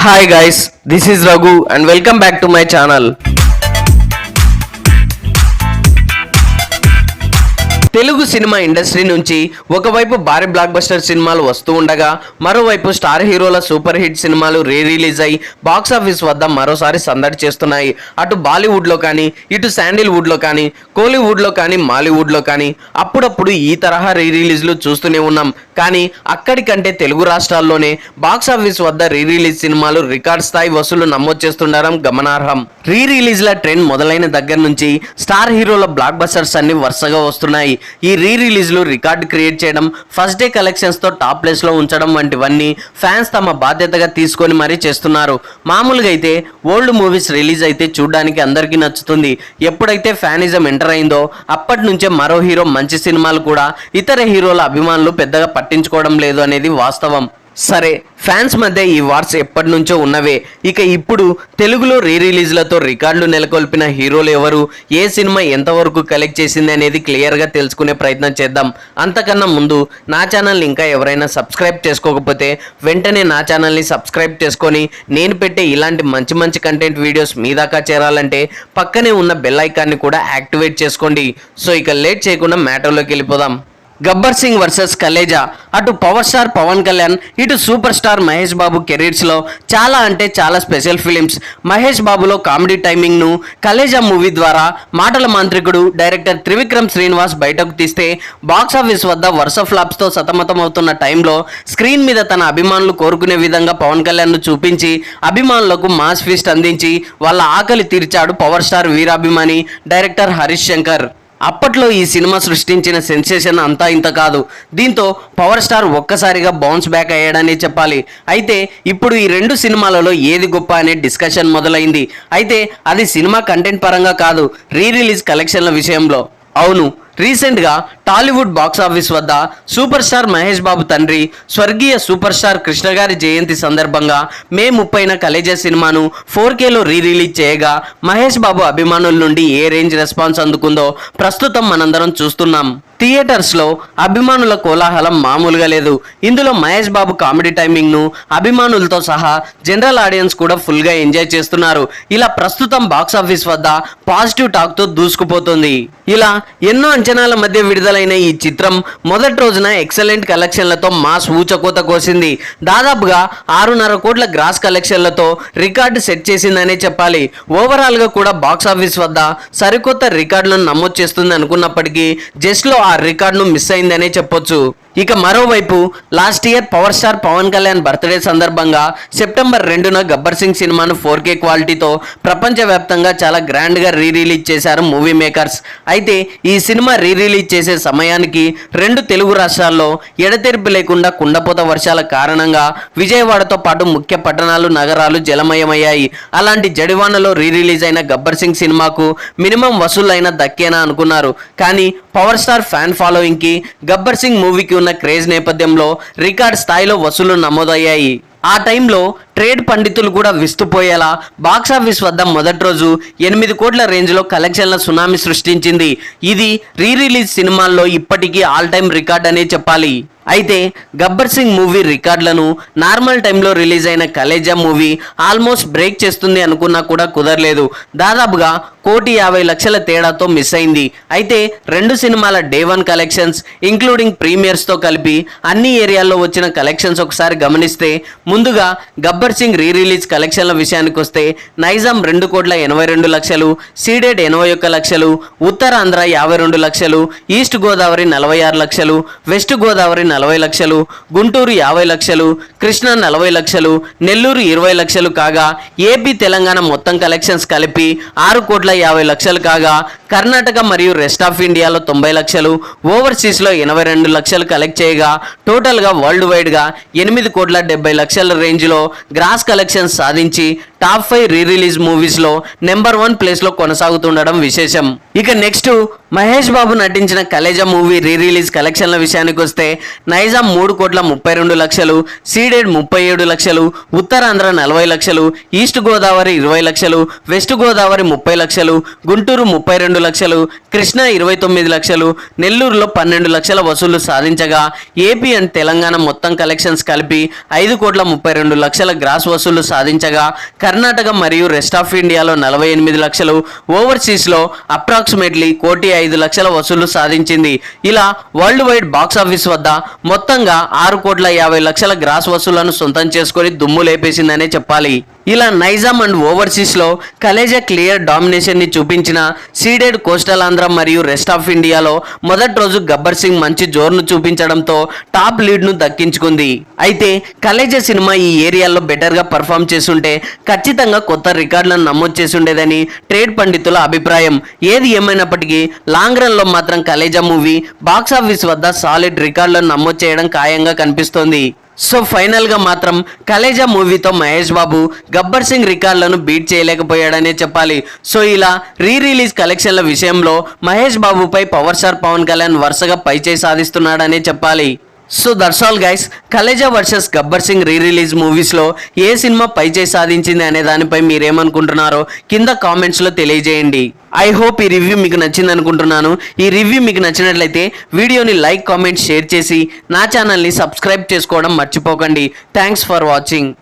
Hi guys, this is Raghu and welcome back to my channel. Telugu cinema industry నుంచి ఒకవైపు భారీ block buster సినిమాలు వస్తూ ఉండగా మరోవైపు స్టార్ హీరోల సూపర్ హిట్ సినిమాలు రిలీజ్ అయి బాక్స్ ఆఫీస్ వద్ద మరోసారి సందడి చేస్తున్నాయి. అటు బాలీవుడ్లో కానీ ఇటు శాండిల్వుడ్లో కానీ కోలీవుడ్లో కానీ మాలీవుడ్లో కానీ అప్పుడప్పుడు ఈ తరహా రిలీజ్లు చూస్తూనే ఉన్నాం. కానీ అక్కడికంటే తెలుగు రాష్ట్రాల్లోనే బాక్స్ ఆఫీస్ వద్ద రిలీజ్ సినిమాలు రికార్డ్ స్థాయి వసూలు నమోదు చేస్తుండడం గమనార్హం. రిలీజ్ల ట్రెండ్ మొదలైన దగ్గర నుంచి స్టార్ హీరోల బ్లాక్ బస్టర్స్ అన్ని వరుసగా వస్తున్నాయి. ఈ రిలీజ్లు రికార్డు క్రియేట్ చేయడం, ఫస్ట్ డే కలెక్షన్స్ తో టాప్ ప్లేస్ లో ఉంచడం వంటివన్నీ ఫ్యాన్స్ తమ బాధ్యతగా తీసుకొని మరీ చేస్తున్నారు. మామూలుగా అయితే ఓల్డ్ మూవీస్ రిలీజ్ అయితే చూడడానికి అందరికీ నచ్చుతుంది. ఎప్పుడైతే ఫ్యానిజం ఎంటర్ అయిందో అప్పటి నుంచే మరో హీరో మంచి సినిమాలు కూడా ఇతర హీరోల అభిమానులు పెద్దగా పట్టించుకోవడం లేదు అనేది వాస్తవం. సరే, ఫ్యాన్స్ మధ్య ఈ వార్స్ ఎప్పటి నుంచో ఉన్నవే. ఇక ఇప్పుడు తెలుగులో రిలీజ్లతో రికార్డులు నెలకొల్పిన హీరోలు ఎవరు, ఏ సినిమా ఎంతవరకు కలెక్ట్ చేసింది అనేది క్లియర్గా తెలుసుకునే ప్రయత్నం చేద్దాం. అంతకన్నా ముందు నా ఛానల్ని ఇంకా ఎవరైనా సబ్స్క్రైబ్ చేసుకోకపోతే వెంటనే నా ఛానల్ని సబ్స్క్రైబ్ చేసుకొని నేను పెట్టే ఇలాంటి మంచి మంచి కంటెంట్ వీడియోస్ మీ దాకా చేరాలంటే పక్కనే ఉన్న బెల్ ఐకాన్ని కూడా యాక్టివేట్ చేసుకోండి. సో ఇక లేట్ చేయకుండా మ్యాటర్లోకి వెళ్ళిపోదాం. గబ్బర్ సింగ్ వర్సెస్ కలేజా. అటు పవర్ స్టార్ పవన్ కళ్యాణ్, ఇటు సూపర్ స్టార్ మహేష్ బాబు కెరీర్స్లో చాలా అంటే చాలా స్పెషల్ ఫిలిమ్స్. మహేష్ బాబులో కామెడీ టైమింగ్ను కలేజా మూవీ ద్వారా మాటల మాంత్రికుడు డైరెక్టర్ త్రివిక్రమ్ శ్రీనివాస్ బయటకు తీస్తే బాక్స్ ఆఫీస్ వద్ద వరుస ఫ్లాప్స్తో సతమతమవుతున్న టైంలో స్క్రీన్ మీద తన అభిమానులు కోరుకునే విధంగా పవన్ కళ్యాణ్ను చూపించి అభిమానులకు మాస్ ఫీస్ట్ అందించి వాళ్ళ ఆకలి తీర్చాడు పవర్ స్టార్ వీరాభిమాని డైరెక్టర్ హరీష్ శంకర్. అప్పట్లో ఈ సినిమా సృష్టించిన సెన్సేషన్ అంతా ఇంత కాదు. దీంతో పవర్ స్టార్ ఒక్కసారిగా బౌన్స్ బ్యాక్ అయ్యాడని చెప్పాలి. అయితే ఇప్పుడు ఈ రెండు సినిమాలలో ఏది గొప్ప అనే డిస్కషన్ మొదలైంది. అయితే అది సినిమా కంటెంట్ పరంగా కాదు, రిలీజ్ కలెక్షన్ల విషయంలో. అవును, రీసెంట్గా టాలీవుడ్ బాక్స్ ఆఫీస్ వద్ద సూపర్ స్టార్ మహేష్ బాబు తండ్రి స్వర్గీయ సూపర్ స్టార్ కృష్ణ గారి జయంతి సందర్భంగా మే 30న కలేజా సినిమాను 4Kలో రిలీజ్ చేయగా మహేష్ బాబు అభిమానుల నుండి ఏ రేంజ్ రెస్పాన్స్ అందుకుందో ప్రస్తుతం మనందరం చూస్తున్నాం. థియేటర్స్లో అభిమానుల కోలాహలం మామూలుగా లేదు. ఇందులో మహేష్ బాబు కామెడీ టైమింగ్ను అభిమానులతో సహా జనరల్ ఆడియన్స్ కూడా ఫుల్గా ఎంజాయ్ చేస్తున్నారు. ఇలా ప్రస్తుతం బాక్స్ ఆఫీస్ వద్ద పాజిటివ్ టాక్తో దూసుకుపోతుంది. ఇలా ఎన్నో అంచనాల మధ్య విడుదలైన ఈ చిత్రం మొదటి రోజున ఎక్సలెంట్ కలెక్షన్లతో మాస్ ఊచకోత కోసింది. దాదాపుగా 6.5 కోట్ల గ్రాస్ కలెక్షన్లతో రికార్డు సెట్ చేసిందనే చెప్పాలి. ఓవరాల్గా కూడా బాక్స్ ఆఫీస్ వద్ద సరికొత్త రికార్డులను నమోదు చేస్తుంది అనుకున్నప్పటికీ జస్ట్లో ఆ రికార్డును మిస్ అయిందనే చెప్పొచ్చు. ఇక మరోవైపు last year power star Pawan Kalyan birthday సందర్భంగా సెప్టెంబర్ 2న గబ్బర్ సింగ్ సినిమాను 4K క్వాలిటీతో ప్రపంచవ్యాప్తంగా చాలా గ్రాండ్గా రిలీజ్ చేశారు మూవీ మేకర్స్. అయితే ఈ సినిమా రిలీజ్ చేసే సమయానికి రెండు తెలుగు రాష్ట్రాల్లో ఎడతెరిపి లేకుండా కుండపోత వర్షాల కారణంగా విజయవాడతో పాటు ముఖ్య పట్టణాలు, నగరాలు జలమయమయ్యాయి. అలాంటి జడివానలో రిలీజ్ అయిన గబ్బర్ సింగ్ సినిమాకు మినిమం వసూలైనా దక్కేనా అనుకున్నారు. కానీ పవర్ స్టార్ ఫ్యాన్ ఫాలోయింగ్కి గబ్బర్ సింగ్ మూవీకి ఉన్న క్రేజ్ నేపథ్యంలో రికార్డ్ స్థాయిలో వసూలు నమోదయ్యాయి. ఆ టైంలో ట్రేడ్ పండితులు కూడా విస్తుపోయేలా బాక్సాఫీస్ వద్ద మొదటి రోజు 8 కోట్ల రేంజ్లో కలెక్షన్ల సునామీ సృష్టించింది. ఇది రిలీజ్ సినిమాల్లో ఇప్పటికీ ఆల్ టైమ్ రికార్డ్ అనే చెప్పాలి. అయితే గబ్బర్ సింగ్ మూవీ రికార్డులను నార్మల్ టైంలో రిలీజ్ అయిన కలేజా మూవీ ఆల్మోస్ట్ బ్రేక్ చేస్తుంది అనుకున్నా కూడా కుదరలేదు. దాదాపుగా 1,50,00,000 తేడాతో మిస్ అయింది. అయితే రెండు సినిమాల డే 1 కలెక్షన్స్ ఇంక్లూడింగ్ ప్రీమియర్స్తో కలిపి అన్ని ఏరియాల్లో వచ్చిన కలెక్షన్స్ ఒకసారి గమనిస్తే ముందుగా గబ్బర్ సింగ్ రిలీజ్ కలెక్షన్ల విషయానికి వస్తే నైజాం 2,82,00,000, సీడెడ్ 81 లక్షలు, ఉత్తరాంధ్ర 52 లక్షలు, ఈస్ట్ గోదావరి 46 లక్షలు, వెస్ట్ గోదావరి 40 లక్షలు, గుంటూరు 50 లక్షలు, కృష్ణా 40 లక్షలు, నెల్లూరు 20 లక్షలు కాగా ఏపీ తెలంగాణ మొత్తం కలెక్షన్స్ కలిపి 6,50,00,000 కాగా కర్ణాటక మరియు రెస్ట్ ఆఫ్ ఇండియాలో 90 లక్షలు, ఓవర్సీస్లో 82 లక్షలు కలెక్ట్ చేయగా టోటల్గా వరల్డ్ వైడ్గా 8,70,00,000 రేంజ్లో గ్రాస్ కలెక్షన్స్ సాధించి టాప్ 5 రిలీజ్ మూవీస్లో నెంబర్ 1 ప్లేస్లో కొనసాగుతుండడం విశేషం. ఇక నెక్స్ట్ మహేష్ బాబు నటించిన కలేజా మూవీ రిలీజ్ కలెక్షన్ల విషయానికి వస్తే నైజాం 3,32,00,000, సీడెడ్ 37 లక్షలు, ఉత్తరాంధ్ర 40 లక్షలు, ఈస్ట్ గోదావరి 20 లక్షలు, వెస్ట్ గోదావరి 30 లక్షలు, గుంటూరు 32 22 లక్షలు, కృష్ణ 29 లక్షలు, నెల్లూరులో 12 లక్షల వసూళ్లు సాధించగా ఏపీ అండ్ తెలంగాణ మొత్తం కలెక్షన్స్ కలిపి 5,32 లక్షల గ్రాస్ వసూళ్లు సాధించగా కర్ణాటక మరియు రెస్ట్ ఆఫ్ ఇండియాలో 48 లక్షలు, ఓవర్సీస్లో అప్రాక్సిమేట్లీ 1,05,00,000 వసూళ్లు సాధించింది. ఇలా వరల్డ్ వైడ్ బాక్స్ ఆఫీస్ వద్ద మొత్తంగా 6,50,00,000 గ్రాస్ వసూళ్లను సొంతం చేసుకొని దుమ్ము లేపేసిందనే చెప్పాలి. ఇలా నైజాం అండ్ ఓవర్సీస్ లో కలేజా క్లియర్ డామినేషన్ ని చూపించిన సీడెడ్ కోస్టల్ ఆంధ్ర మరియు రెస్ట్ ఆఫ్ ఇండియాలో మొదటి రోజు గబ్బర్ సింగ్ మంచి జోరును చూపించడంతో టాప్ లీడ్ ను దక్కించుకుంది. అయితే కలేజా సినిమా ఈ ఏరియాలో బెటర్ గా పర్ఫామ్ చేస్తుంటే ఖచ్చితంగా కొత్త రికార్డులను నమోదు చేసి ఉండేదని ట్రేడ్ పండితుల అభిప్రాయం. ఏది ఏమైనప్పటికీ లాంగ్ రన్ లో మాత్రం కలేజా మూవీ బాక్స్ ఆఫీస్ వద్ద సాలిడ్ రికార్డులను నమోదు చేయడం ఖాయంగా కనిపిస్తోంది. సో ఫైనల్ గా మాత్రం కలేజా మూవీతో మహేష్ బాబు గబ్బర్ సింగ్ రికార్డులను బీట్ చేయలేకపోయాడనే చెప్పాలి. సో ఇలా రీ రిలీజ్ కలెక్షన్ల విషయంలో మహేష్ బాబుపై పవర్ స్టార్ పవన్ కళ్యాణ్ వరుసగా పైచేయి సాధిస్తున్నాడనే చెప్పాలి. So that's all guys, Khaleja versus Gabbar Singh re release మూవీస్లో ఏ సినిమా పైచేయి సాధించింది అనే దానిపై మీరేమనుకుంటున్నారో కింద కామెంట్స్లో తెలియజేయండి. ఐ హోప్ ఈ రివ్యూ మీకు నచ్చింది అనుకుంటున్నాను. ఈ రివ్యూ మీకు నచ్చినట్లయితే వీడియోని లైక్, కామెంట్, షేర్ చేసి నా ఛానల్ని సబ్స్క్రైబ్ చేసుకోవడం మర్చిపోకండి. Thanks for watching.